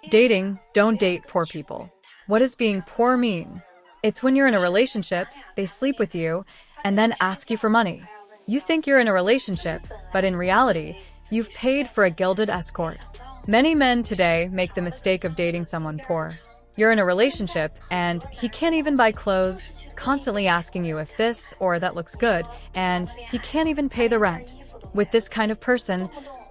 Dating, don't date poor people. What does being poor mean? It's when you're in a relationship, they sleep with you, and then ask you for money. You think you're in a relationship, but in reality, you've paid for a gilded escort. Many men today make the mistake of dating someone poor. You're in a relationship, and he can't even buy clothes, constantly asking you if this or that looks good, and he can't even pay the rent. With this kind of person,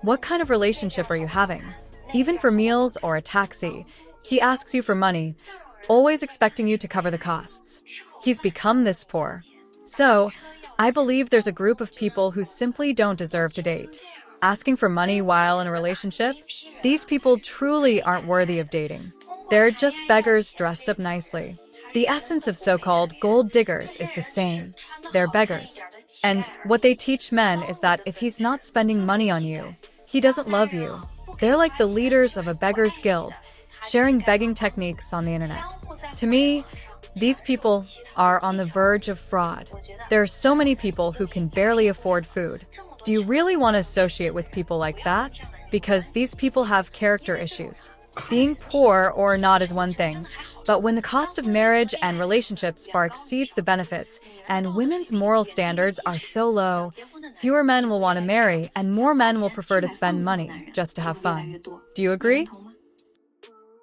what kind of relationship are you having? Even for meals or a taxi, he asks you for money, always expecting you to cover the costs. He's become this poor. So, I believe there's a group of people who simply don't deserve to date. Asking for money while in a relationship? These people truly aren't worthy of dating. They're just beggars dressed up nicely. The essence of so-called gold diggers is the same. They're beggars. And what they teach men is that if he's not spending money on you, he doesn't love you. They're like the leaders of a beggars guild, sharing begging techniques on the internet. To me, these people are on the verge of fraud. There are so many people who can barely afford food. Do you really want to associate with people like that? Because these people have character issues. Being poor or not is one thing, but when the cost of marriage and relationships far exceeds the benefits, and women's moral standards are so low, fewer men will want to marry and more men will prefer to spend money just to have fun. Do you agree?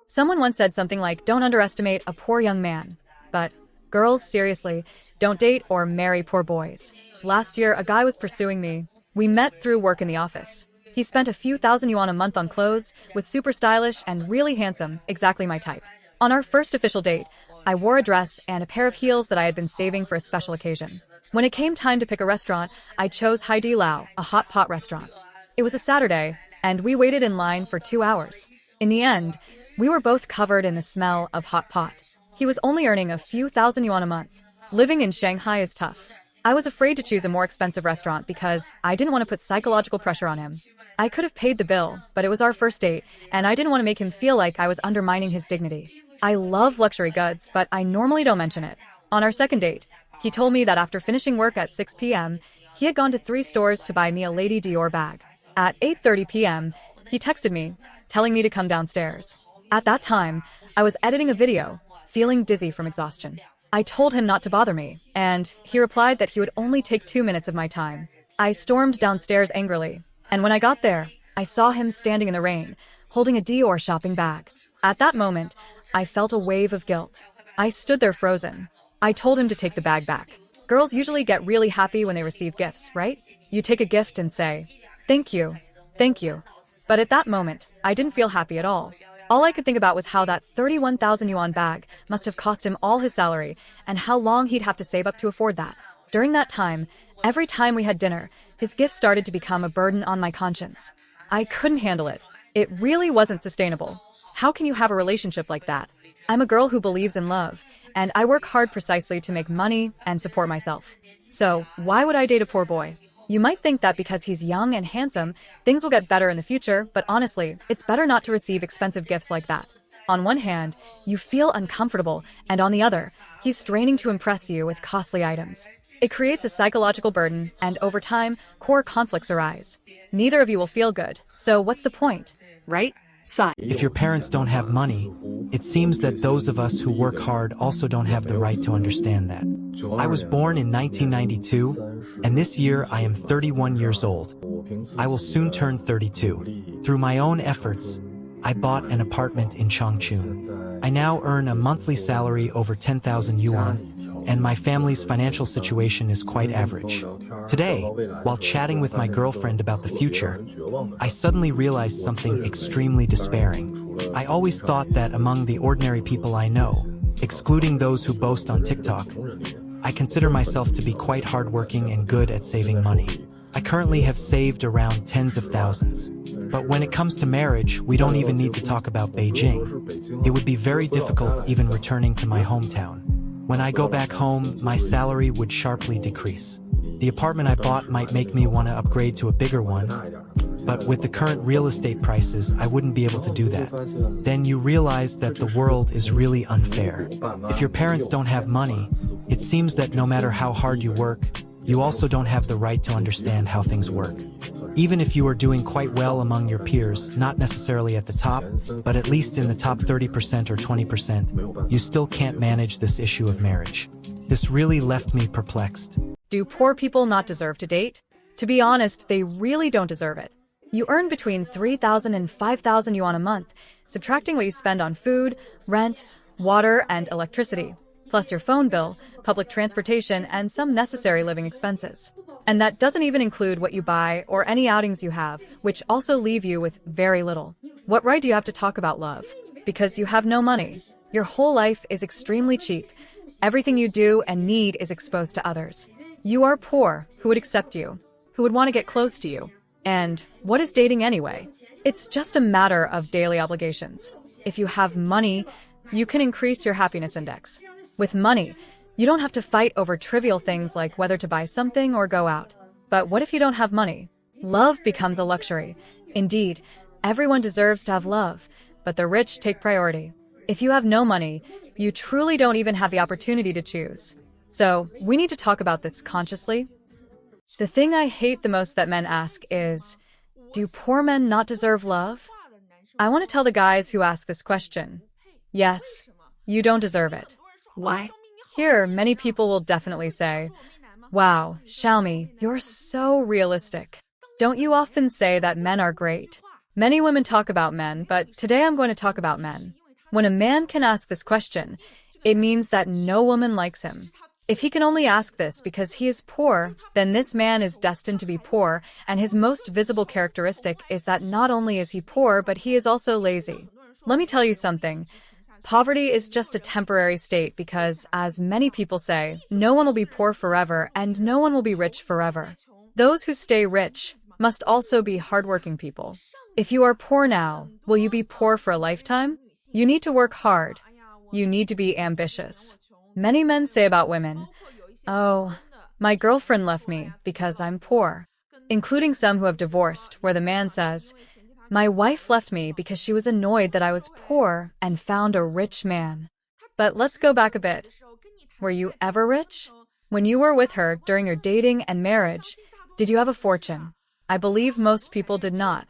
Someone once said something like, "Don't underestimate a poor young man." But, girls, seriously, don't date or marry poor boys. Last year, a guy was pursuing me. We met through work in the office. He spent a few thousand yuan a month on clothes, was super stylish and really handsome, exactly my type. On our first official date, I wore a dress and a pair of heels that I had been saving for a special occasion. When it came time to pick a restaurant, I chose Hai Di Lao, a hot pot restaurant. It was a Saturday, and we waited in line for 2 hours. In the end, we were both covered in the smell of hot pot. He was only earning a few thousand yuan a month. Living in Shanghai is tough. I was afraid to choose a more expensive restaurant because I didn't want to put psychological pressure on him. I could have paid the bill, but it was our first date, and I didn't want to make him feel like I was undermining his dignity. I love luxury goods, but I normally don't mention it. On our second date, he told me that after finishing work at 6 p.m., he had gone to 3 stores to buy me a Lady Dior bag. At 8:30 p.m., he texted me, telling me to come downstairs. At that time, I was editing a video, feeling dizzy from exhaustion. I told him not to bother me, and he replied that he would only take 2 minutes of my time. I stormed downstairs angrily, and when I got there, I saw him standing in the rain, holding a Dior shopping bag. At that moment, I felt a wave of guilt. I stood there frozen. I told him to take the bag back. Girls usually get really happy when they receive gifts, right? You take a gift and say, "Thank you, thank you." But at that moment, I didn't feel happy at all. All I could think about was how that 31,000 yuan bag must have cost him all his salary and how long he'd have to save up to afford that. During that time, every time we had dinner, his gift started to become a burden on my conscience. I couldn't handle it. It really wasn't sustainable. How can you have a relationship like that? I'm a girl who believes in love, and I work hard precisely to make money and support myself. So, why would I date a poor boy? You might think that because he's young and handsome, things will get better in the future, but honestly, it's better not to receive expensive gifts like that. On one hand, you feel uncomfortable, and on the other, he's straining to impress you with costly items. It creates a psychological burden, and over time, core conflicts arise. Neither of you will feel good, so what's the point, right? If your parents don't have money, it seems that those of us who work hard also don't have the right to understand that. I was born in 1992, and this year I am 31 years old. I will soon turn 32. Through my own efforts, I bought an apartment in Changchun. I now earn a monthly salary over 10,000 yuan, and my family's financial situation is quite average. Today, while chatting with my girlfriend about the future, I suddenly realized something extremely despairing. I always thought that among the ordinary people I know, excluding those who boast on TikTok, I consider myself to be quite hardworking and good at saving money. I currently have saved around tens of thousands. But when it comes to marriage, we don't even need to talk about Beijing. It would be very difficult even returning to my hometown. When I go back home, my salary would sharply decrease. The apartment I bought might make me want to upgrade to a bigger one, but with the current real estate prices, I wouldn't be able to do that. Then you realize that the world is really unfair. If your parents don't have money, it seems that no matter how hard you work, You also don't have the right to understand how things work. Even if you are doing quite well among your peers, not necessarily at the top, but at least in the top 30% or 20%, you still can't manage this issue of marriage. This really left me perplexed. Do poor people not deserve to date? To be honest, they really don't deserve it. You earn between 3,000 and 5,000 yuan a month, subtracting what you spend on food, rent, water, and electricity, plus your phone bill, public transportation, and some necessary living expenses. And that doesn't even include what you buy or any outings you have, which also leave you with very little. What right do you have to talk about love? Because you have no money. Your whole life is extremely cheap. Everything you do and need is exposed to others. You are poor. Who would accept you? Who would want to get close to you? And what is dating anyway? It's just a matter of daily obligations. If you have money, you can increase your happiness index. With money, you don't have to fight over trivial things like whether to buy something or go out. But what if you don't have money? Love becomes a luxury. Indeed, everyone deserves to have love, but the rich take priority. If you have no money, you truly don't even have the opportunity to choose. So, we need to talk about this consciously. The thing I hate the most that men ask is, do poor men not deserve love? I want to tell the guys who ask this question, yes, you don't deserve it. Why? Here, many people will definitely say, wow, Xiaomi, you're so realistic. Don't you often say that men are great? Many women talk about men, but today I'm going to talk about men. When a man can ask this question, it means that no woman likes him. If he can only ask this because he is poor, then this man is destined to be poor, and his most visible characteristic is that not only is he poor, but he is also lazy. Let me tell you something. Poverty is just a temporary state because, as many people say, no one will be poor forever and no one will be rich forever. Those who stay rich must also be hardworking people. If you are poor now, will you be poor for a lifetime? You need to work hard. You need to be ambitious. Many men say about women, oh, my girlfriend left me because I'm poor, including some who have divorced, where the man says, my wife left me because she was annoyed that I was poor and found a rich man. But let's go back a bit. Were you ever rich? When you were with her during your dating and marriage, did you have a fortune? I believe most people did not.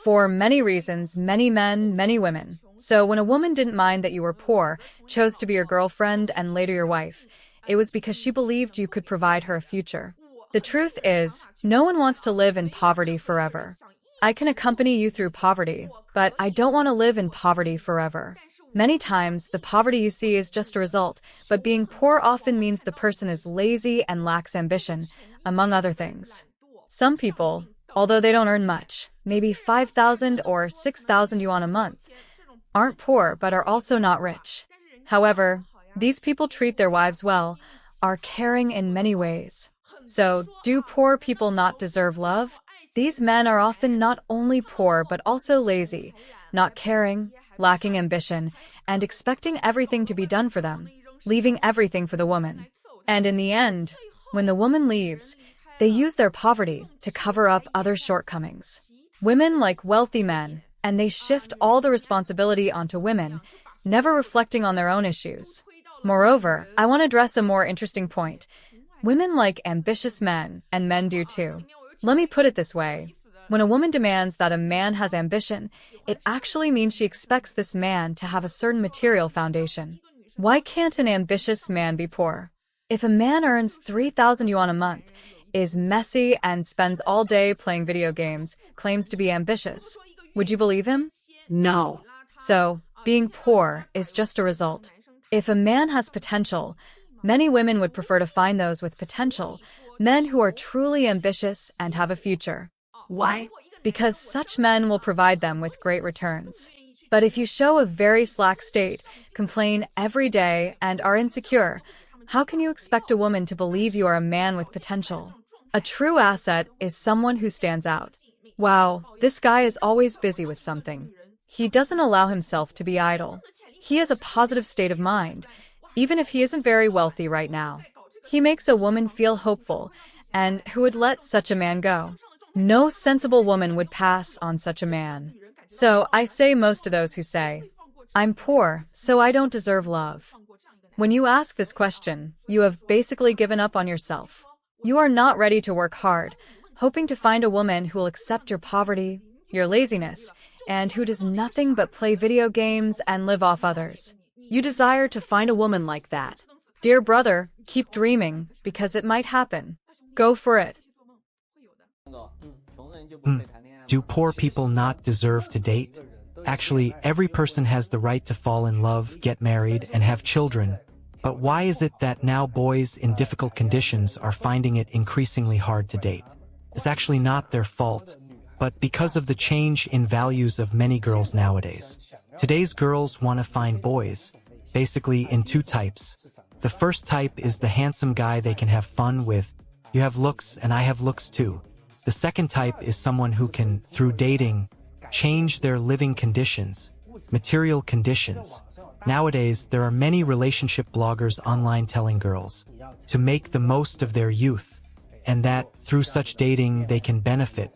For many reasons, many men, many women. So when a woman didn't mind that you were poor, chose to be your girlfriend and later your wife, it was because she believed you could provide her a future. The truth is, no one wants to live in poverty forever. I can accompany you through poverty, but I don't want to live in poverty forever. Many times, the poverty you see is just a result, but being poor often means the person is lazy and lacks ambition, among other things. Some people, although they don't earn much, maybe 5,000 or 6,000 yuan a month, aren't poor but are also not rich. However, these people treat their wives well, are caring in many ways. So, do poor people not deserve love? These men are often not only poor but also lazy, not caring, lacking ambition, and expecting everything to be done for them, leaving everything for the woman. And in the end, when the woman leaves, they use their poverty to cover up other shortcomings. Women like wealthy men, and they shift all the responsibility onto women, never reflecting on their own issues. Moreover, I want to address a more interesting point. Women like ambitious men, and men do too. Let me put it this way. When a woman demands that a man has ambition, it actually means she expects this man to have a certain material foundation. Why can't an ambitious man be poor? If a man earns 3,000 yuan a month, is messy and spends all day playing video games, claims to be ambitious, would you believe him? No. So, being poor is just a result. If a man has potential, many women would prefer to find those with potential, men who are truly ambitious and have a future. Why? Because such men will provide them with great returns. But if you show a very slack state, complain every day, and are insecure, how can you expect a woman to believe you are a man with potential? A true asset is someone who stands out. Wow, this guy is always busy with something. He doesn't allow himself to be idle. He has a positive state of mind, even if he isn't very wealthy right now. He makes a woman feel hopeful, and who would let such a man go? No sensible woman would pass on such a man. So I say most of those who say, I'm poor, so I don't deserve love. When you ask this question, you have basically given up on yourself. You are not ready to work hard, hoping to find a woman who will accept your poverty, your laziness, and who does nothing but play video games and live off others. You desire to find a woman like that. Dear brother, keep dreaming, because it might happen. Go for it. Do poor people not deserve to date? Actually, every person has the right to fall in love, get married, and have children. But why is it that now boys in difficult conditions are finding it increasingly hard to date? It's actually not their fault, but because of the change in values of many girls nowadays. Today's girls want to find boys, basically in two types. The first type is the handsome guy they can have fun with. You have looks and I have looks too. The second type is someone who can, through dating, change their living conditions, material conditions. Nowadays, there are many relationship bloggers online telling girls to make the most of their youth, and that through such dating they can benefit,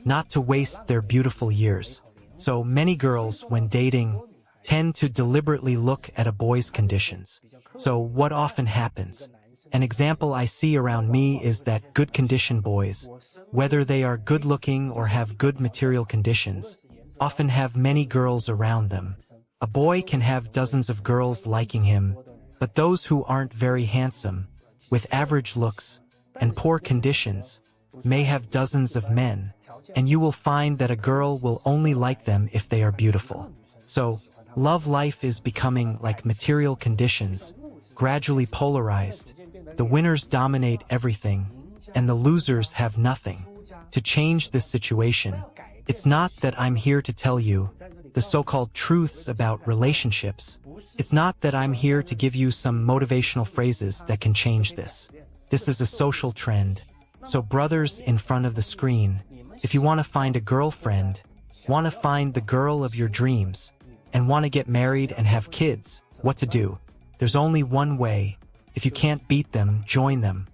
not to waste their beautiful years. So many girls, when dating, tend to deliberately look at a boy's conditions. So what often happens? An example I see around me is that good condition boys, whether they are good looking or have good material conditions, often have many girls around them. A boy can have dozens of girls liking him, but those who aren't very handsome, with average looks and poor conditions, may have dozens of men, and you will find that a girl will only like them if they are beautiful. So, love life is becoming like material conditions, gradually polarized. The winners dominate everything, and the losers have nothing. To change this situation, it's not that I'm here to tell you the so-called truths about relationships. It's not that I'm here to give you some motivational phrases that can change this. This is a social trend. So brothers in front of the screen, if you want to find a girlfriend, want to find the girl of your dreams, and want to get married and have kids, what to do? There's only one way. If you can't beat them, join them.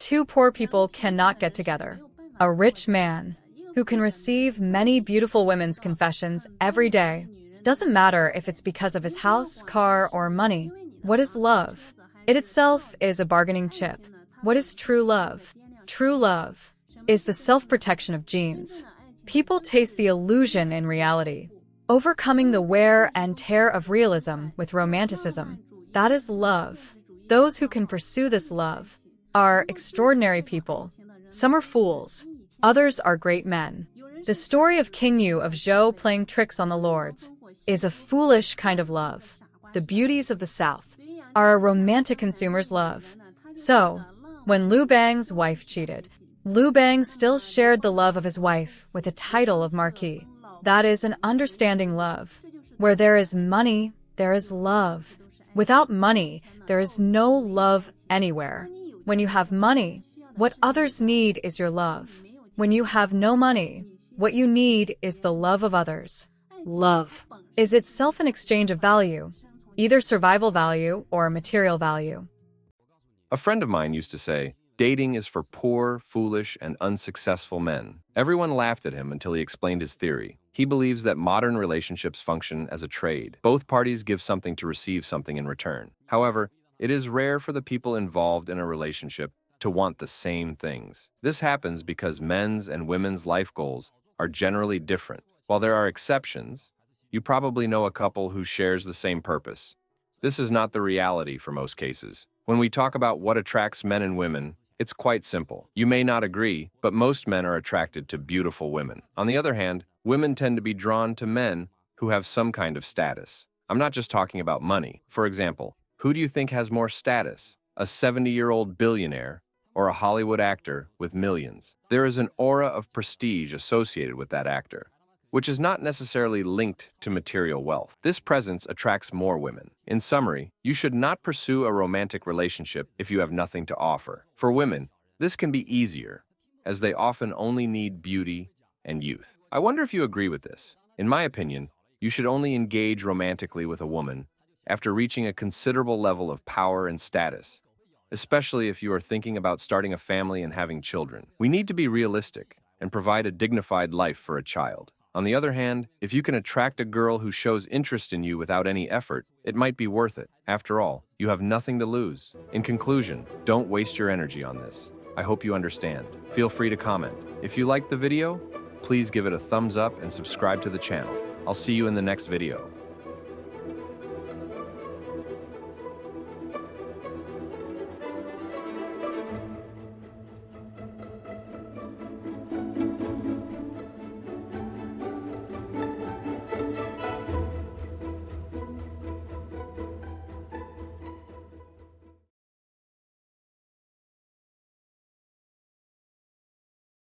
Two poor people cannot get together. A rich man who can receive many beautiful women's confessions every day. Doesn't matter if it's because of his house, car, or money. What is love? It itself is a bargaining chip. What is true love? True love is the self-protection of genes. People taste the illusion in reality, overcoming the wear and tear of realism with romanticism. That is love. Those who can pursue this love are extraordinary people. Some are fools. Others are great men. The story of King Yu of Zhou playing tricks on the lords is a foolish kind of love. The beauties of the South are a romantic consumer's love. So, when Liu Bang's wife cheated, Liu Bang still shared the love of his wife with the title of Marquis. That is an understanding love. Where there is money, there is love. Without money, there is no love anywhere. When you have money, what others need is your love. When you have no money, what you need is the love of others. Love is itself an exchange of value, either survival value or material value. A friend of mine used to say, dating is for poor, foolish, and unsuccessful men. Everyone laughed at him until he explained his theory. He believes that modern relationships function as a trade. Both parties give something to receive something in return. However, it is rare for the people involved in a relationship to want the same things. This happens because men's and women's life goals are generally different. While there are exceptions, you probably know a couple who shares the same purpose. This is not the reality for most cases. When we talk about what attracts men and women, it's quite simple. You may not agree, but most men are attracted to beautiful women. On the other hand, women tend to be drawn to men who have some kind of status. I'm not just talking about money. For example, who do you think has more status? A 70-year-old billionaire or a Hollywood actor with millions? There is an aura of prestige associated with that actor, which is not necessarily linked to material wealth. This presence attracts more women. In summary, you should not pursue a romantic relationship if you have nothing to offer. For women, this can be easier, as they often only need beauty and youth. I wonder if you agree with this. In my opinion, you should only engage romantically with a woman after reaching a considerable level of power and status, especially if you are thinking about starting a family and having children. We need to be realistic and provide a dignified life for a child. On the other hand, if you can attract a girl who shows interest in you without any effort, it might be worth it. After all, you have nothing to lose. In conclusion, don't waste your energy on this. I hope you understand. Feel free to comment. If you liked the video, please give it a thumbs up and subscribe to the channel. I'll see you in the next video.